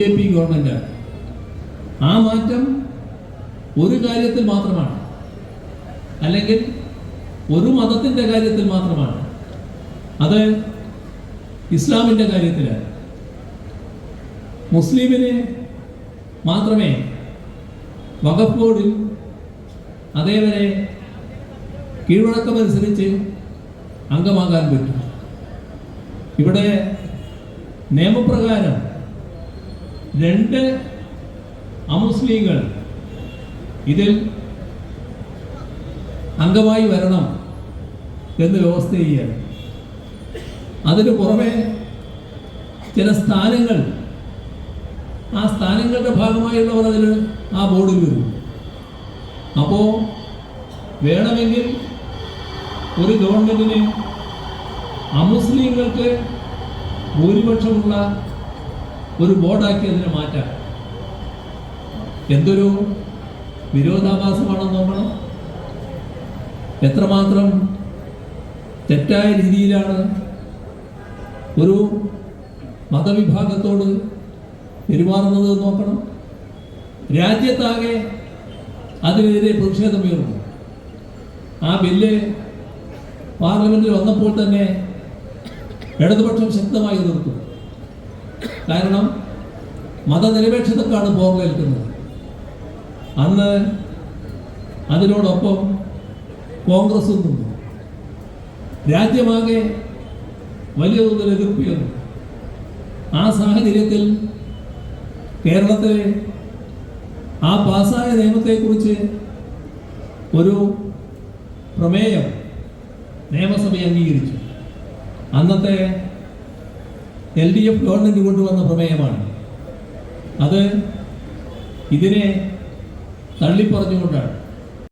BJP ഗവൺമെന്റാണ്. ആ മാറ്റം ഒരു കാര്യത്തിൽ മാത്രമാണ്, അല്ലെങ്കിൽ ഒരു മതത്തിന്റെ കാര്യത്തിൽ മാത്രമാണ്. അത് ഇസ്ലാമിന്റെ കാര്യത്തിലാണ്. മുസ്ലിമിന് മാത്രമേ വഖഫ് ബോർഡിൽ അതേവരെ കീഴ്വഴക്കമനുസരിച്ച് അംഗമാകാൻ പറ്റും. ഇവിടെ നിയമപ്രകാരം 2 അമുസ്ലിങ്ങൾ ഇതിൽ അംഗമായി വരണം എന്ന് വ്യവസ്ഥ ചെയ്യുകയാണ്. അതിന് പുറമെ ചില സ്ഥാനങ്ങൾ, ആ സ്ഥാനങ്ങളുടെ ഭാഗമായുള്ളവർ അതിൽ ആ ബോർഡിൽ വരും. അപ്പോൾ വേണമെങ്കിൽ ഒരു ഗവൺമെന്റിന് അമുസ്ലിങ്ങൾക്ക് ഭൂരിപക്ഷമുള്ള ഒരു ബോർഡാക്കി അതിനെ മാറ്റാം. എന്തൊരു വിരോധാഭാസമാണെന്ന് നോക്കണം. എത്രമാത്രം തെറ്റായ രീതിയിലാണ് ഒരു മതവിഭാഗത്തോട് പെരുമാറുന്നത് നോക്കണം. രാജ്യത്താകെ അതിനെതിരെ പ്രതിഷേധമുയർന്നു. ആ ബില്ല് പാർലമെന്റിൽ വന്നപ്പോൾ തന്നെ ഇടതുപക്ഷം ശക്തമായി എതിർത്തു. കാരണം മതനിരപേക്ഷതക്കാണ് പോർലേൽക്കുന്നത്. അന്ന് അതിനോടൊപ്പം കോൺഗ്രസും നിന്നു. രാജ്യമാകെ വലിയ തോതിൽ എതിർപ്പിരുന്നു. ആ സാഹചര്യത്തിൽ കേരളത്തിലെ ആ പാസ്സായ നിയമത്തെക്കുറിച്ച് ഒരു പ്രമേയം നിയമസഭ അംഗീകരിച്ചു. അന്നത്തെ LDF ഗവൺമെന്റ് കൊണ്ടുവന്ന പ്രമേയമാണ്. അത് ഇതിനെ തള്ളിപ്പറഞ്ഞുകൊണ്ടാണ്.